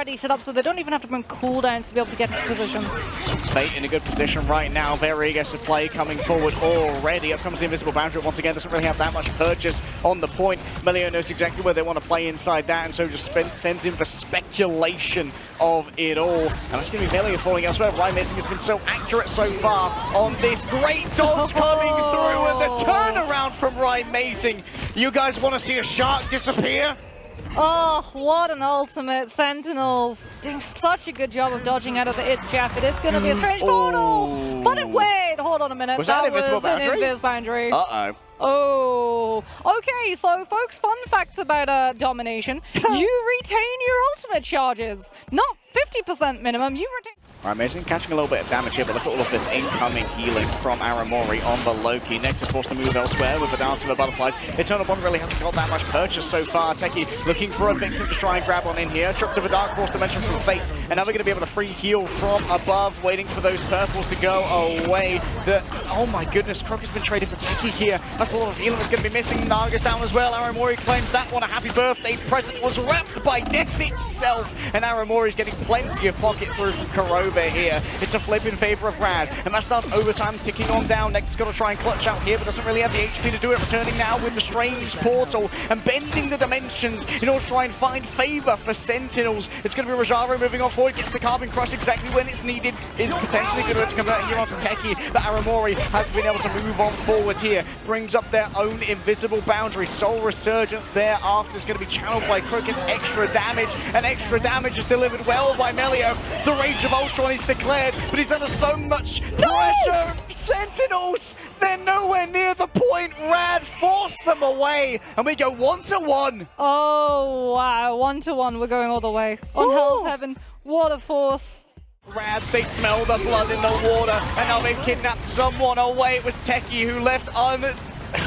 already set up, so they don't even have to burn cooldowns to be able to get into position. Fate in a good position right now. Very aggressive play coming forward already. Up comes the Invisible Boundary once again. Doesn't really have that much purchase on the point. Melio knows exactly where they want to play inside that, and so just sends in for speculation of it all. And that's going to be Melio falling elsewhere. Rymacing has been so accurate so far on this. Great dodge coming through, and the turnaround from Rymacing. You guys want to see a shark disappear? Oh, what an ultimate. Sentinels doing such a good job of dodging out of the It's Jeff. It is going to be a strange portal. But wait, hold on a minute. Was that an Invisible Boundary? An Invis Boundary. Uh-oh. Oh, okay, so folks, fun facts about domination. You retain your ultimate charges. Not 50% minimum, you retain... Amazing, catching a little bit of damage here, but look at all of this incoming healing from Aramori on the Loki. Nectar forced to move elsewhere with the Dance of the Butterflies. Eternal Bond really hasn't got that much purchase so far. Techie looking for a victim to try and grab on in here. Trip to the Dark Force Dimension from Fate, and now they're going to be able to free heal from above, waiting for those purples to go away. Oh my goodness, Croc has been traded for Techie here. That's a lot of healing that's going to be missing. Naga's down as well. Aramori claims that one. A happy birthday present was wrapped by death itself, and Aramori's getting plenty of pocket through from Kurova here. It's a flip in favor of Rad, and that starts overtime ticking on down. Nectar's got to try and clutch out here, but doesn't really have the HP to do it. Returning now with the strange portal and bending the dimensions in order to try and find favor for Sentinels. It's going to be Rajaro moving on forward, gets the Carbon Crush exactly when it's needed. Is potentially going to convert here onto Techie, but Aramori has been able to move on forward here. Brings up their own Invisible Boundary. Soul Resurgence thereafter is going to be channeled by Crook. It's extra damage, and extra damage is delivered well by Melio. The Rage of Ultron is declared, but he's under so much pressure. Sentinels, they're nowhere near the point. Rad forced them away, and we go 1-1. Oh, wow. 1-1. We're going all the way. On Hell's Heaven. What a force. Rad, they smell the blood in the water, and now they've kidnapped someone away. It was Techie who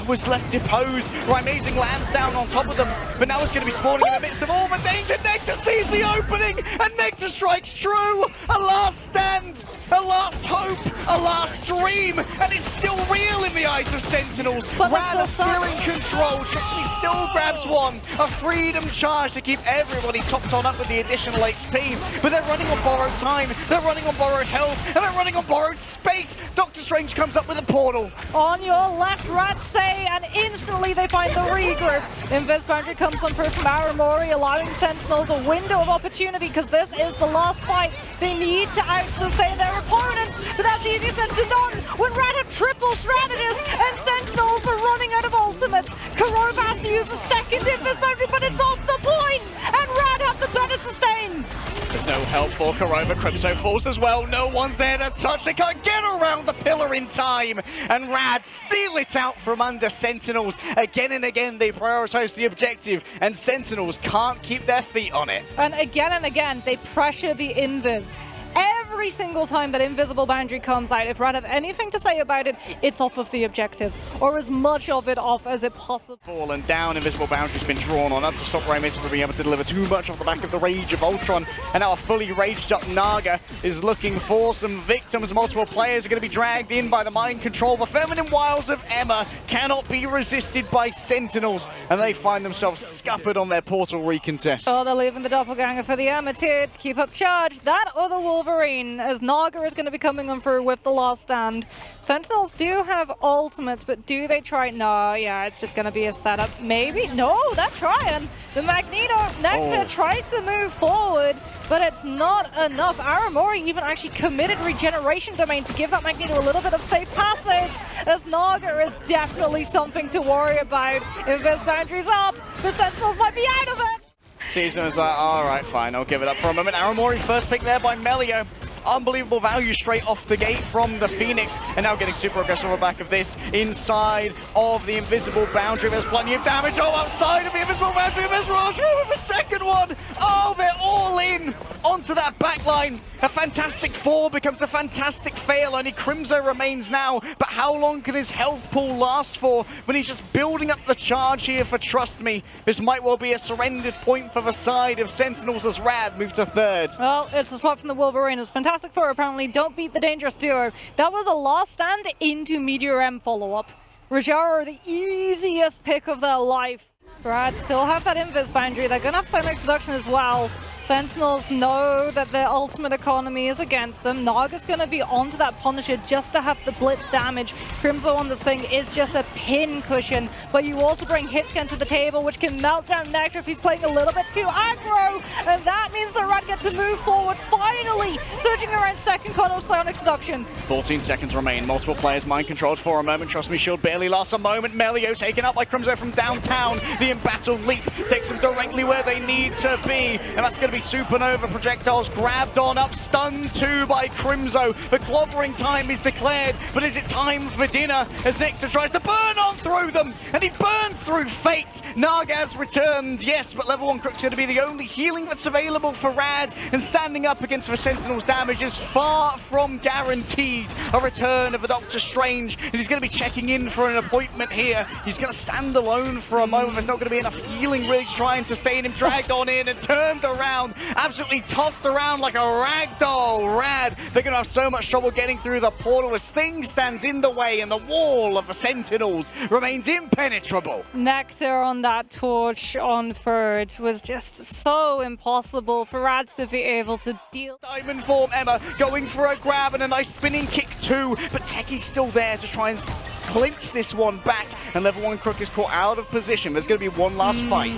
was left deposed. Rymacing lands down on top of them, but now it's going to be spawning in the midst of all the danger. Nectar sees the opening, and Nectar strikes true. A last stand, a last hope, a last dream, and it's still real in the eyes of Sentinels. Rad is still in control. Trixie still grabs one. A freedom charge to keep everybody topped on up with the additional HP, but they're running on borrowed time, they're running on borrowed health, and they're running on borrowed space. Doctor Strange comes up with a portal. On your left, Rad say, and instantly they find the regroup. Invis Boundary comes on through from Aramori, allowing Sentinels a window of opportunity, because this is the last fight. They need to out-sustain their opponents, but that's easier said than done when Rad have triple strategists and Sentinels are running out of ultimates. Kurova has to use a second Invis Boundary, but it's off the point, and Rad have the better sustain. There's no help for Kurova. Crimso falls as well. No one's there to touch. They can't get around the pillar in time, and Rad steal it out from under Sentinels. Again and again, they prioritize the objective, and Sentinels can't keep their feet on it. And again, they pressure the Invis. Every single time that Invisible Boundary comes out, if Rad have anything to say about it, it's off of the objective, or as much of it off as it possibly. Fallen down, Invisible Boundary's been drawn on up to stop Rymacing from being able to deliver too much off the back of the Rage of Ultron, and now a fully raged up Naga is looking for some victims. Multiple players are going to be dragged in by the mind control. The feminine wiles of Emma cannot be resisted by Sentinels, and they find themselves scuppered on their portal recontest. Oh, they're leaving the Doppelganger for the Emma tier to keep up charge. That or the Wolverine, as Naga is going to be coming on through with the last stand. Sentinels do have ultimates, but do they try? No, yeah, it's just going to be a setup. Maybe? No, they're trying. The Magneto Nectar tries to move forward, but it's not enough. Aramori even actually committed Regeneration Domain to give that Magneto a little bit of safe passage, as Naga is definitely something to worry about. If this boundary's up, the Sentinels might be out of it. Season is like, alright, fine, I'll give it up for a moment. Aramori first pick there by Melio. Unbelievable value straight off the gate from the Phoenix, and now getting super aggressive on the back of this inside of the Invisible Boundary. There's plenty of damage all outside of the Invisible Boundary. Invisible Boundary with a second one. Oh, they're all in onto that backline. A fantastic fall becomes a fantastic fail. Only Crimso remains now, but how long can his health pool last for when he's just building up the charge here for Trust Me? This might well be a surrendered point for the side of Sentinels as Rad move to third. Well, it's the swap from the Wolverine. It's Fantastic Four apparently don't beat the Dangerous Duo. That was a last stand into Meteor M follow-up. Rajaro, the easiest pick of their life. Rad still have that invis boundary. They're going to have Silent Seduction as well. Sentinels know that their ultimate economy is against them. Naga's going to be onto that Punisher just to have the blitz damage. Crimzo on this thing is just a pin cushion, but you also bring Hitscan to the table, which can melt down Nectar if he's playing a little bit too aggro, and that means that Rad get to move forward finally, surging around second cutoff Sonic Seduction. 14 seconds remain. Multiple players mind controlled for a moment. Trust me, Shield barely lasts a moment. Melio taken up by Crimzo from downtown. The embattled leap takes them directly where they need to be, and that's going to be supernova projectiles grabbed on up, stunned too by Crimzo. The clobbering time is declared, but is it time for dinner as Nectar tries to burn on through them, and he burns through Fate. Naga's returned, yes, but level 1 Crook's going to be the only healing that's available for Rad, and standing up against the Sentinels damage is far from guaranteed. A return of a Doctor Strange, and he's going to be checking in for an appointment here. He's going to stand alone for a moment. There's not going to be enough healing really to try and sustain him. Dragged on in and turned around, absolutely tossed around like a ragdoll. Rad, they're going to have so much trouble getting through the portal as things stands in the way, and the wall of the Sentinels remains impenetrable. Nectar on that torch on third was just so impossible for Rad to be able to deal. Diamond form, Emma going for a grab and a nice spinning kick too, but Techi's still there to try and clinch this one back, and level 1 Crook is caught out of position. There's going to be one last fight.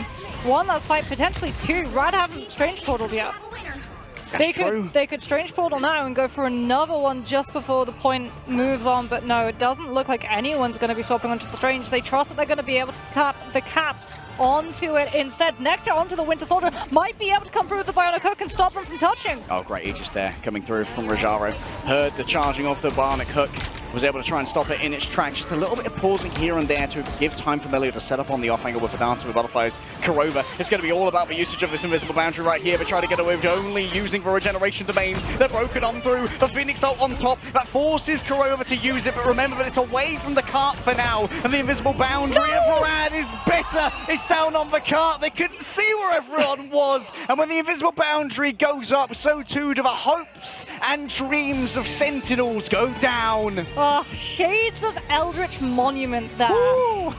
One last fight, potentially two. Rad haven't Strange Portaled yet. They could Strange Portal now and go for another one just before the point moves on, but no, it doesn't look like anyone's going to be swapping onto the Strange. They trust that they're going to be able to tap the cap onto it instead. Nectar onto the Winter Soldier might be able to come through with the Bionic Hook and stop them from touching. Oh, great Aegis there coming through from Rajaro. Heard the charging of the Bionic Hook. Was able to try and stop it in its tracks. Just a little bit of pausing here and there to give time for Melio to set up on the off angle with the Dance with Butterflies. Kurova, it's going to be all about the usage of this invisible boundary right here. They try to get away with only using the regeneration domains. They're broken on through. The Phoenix ult on top. That forces Kurova to use it, but remember that it's away from the cart for now. And the invisible boundary of Rad is better. It's down on the cart. They couldn't see where everyone was. And when the invisible boundary goes up, so too do the hopes and dreams of Sentinels go down. Oh, shades of Eldritch Monument there.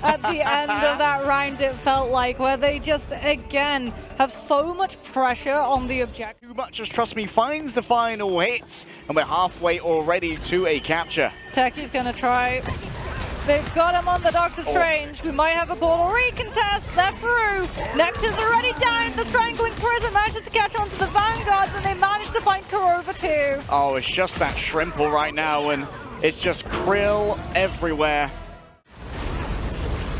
At the end of that round, it felt like, where they just, again, have so much pressure on the objective. Too much as Trust Me finds the final hits, and we're halfway already to a capture. Techi's going to try. They've got him on the Doctor Strange. We might have a portal recontest. They're through. Nectar's already down. The Strangling Prison manages to catch onto the Vanguards, and they managed to find Kurova too. Oh, it's just that Shrimple right now, and it's just krill everywhere.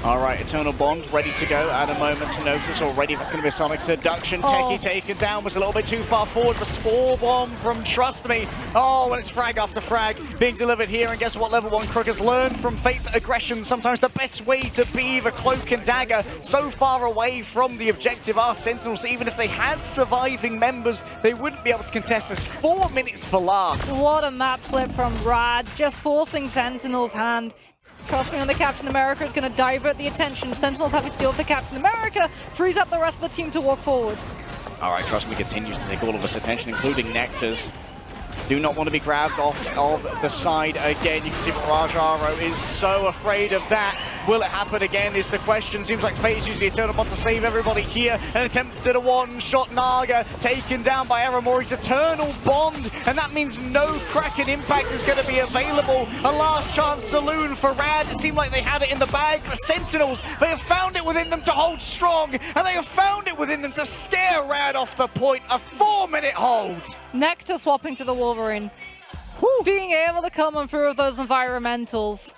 All right, Eternal Bond ready to go at a moment's notice already. That's going to be a Sonic Seduction. Techie taken down, was a little bit too far forward. The Spore Bomb from Trust Me. Oh, and it's frag after frag being delivered here. And guess what? Level 1 Crook has learned from Fate that aggression, sometimes the best way to be the Cloak and Dagger. So far away from the objective are Sentinels. Even if they had surviving members, they wouldn't be able to contest this. 4 minutes for last. What a map flip from Rad, just forcing Sentinel's hand. Trust Me on the Captain America is going to divert the attention. Sentinels happy to deal with the Captain America, frees up the rest of the team to walk forward. All right, Trust Me continues to take all of this attention, including Nectar's. Do not want to be grabbed off of the side again. You can see that Rajaro is so afraid of that. Will it happen again is the question. Seems like Fate is using the Eternal Bond to save everybody here. An attempt at a one-shot Naga taken down by Aramori's Eternal Bond. And that means no Kraken impact is going to be available. A last chance saloon for Rad. It seemed like they had it in the bag. But Sentinels, they have found it within them to hold strong. And they have found it within them to scare Rad off the point. A 4-minute hold. Nectar swapping to the Wolverine. Being able to come on through with those environmentals.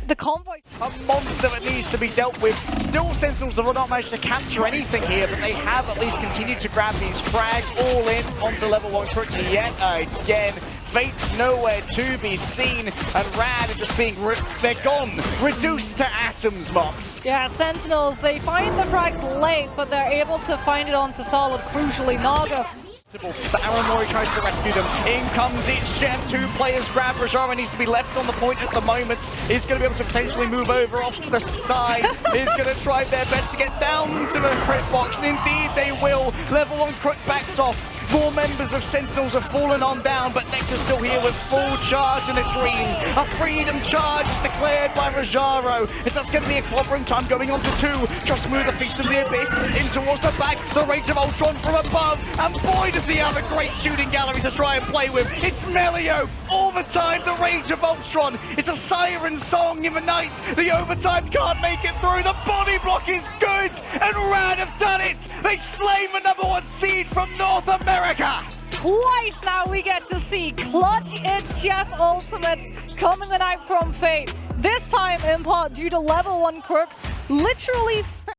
The convoy. A monster that needs to be dealt with. Still, Sentinels have not managed to capture anything here, but they have at least continued to grab these frags all in onto level 1 Crook yet again. Fate's nowhere to be seen, and Rad are just being they're gone, reduced to atoms, Mox. Yeah, Sentinels, they find the frags late, but they're able to find it onto solid, crucially Naga. But Aramori tries to rescue them. In comes its Chef. 2 players grab. Rajara needs to be left on the point at the moment. He's going to be able to potentially move over off to the side. He's going to try their best to get down to the crit box. And indeed they will. Level 1 Crook backs off. More members of Sentinels have fallen on down, but Nectar's still here with full charge and a dream. A freedom charge is declared by Rajaro. That's going to be a clobbering time going on to 2. Just move the Feast of the Abyss in towards the back. The Rage of Ultron from above. And boy, does he have a great shooting gallery to try and play with. It's Melio all the time. The Rage of Ultron. It's a siren song in the night. The overtime can't make it through. The body block is good. And Rad have done it. They slain the #1 seed from North America. Twice now we get to see Clutch It's Jeff ultimates coming out from Fate. This time in part due to level 1 Crook literally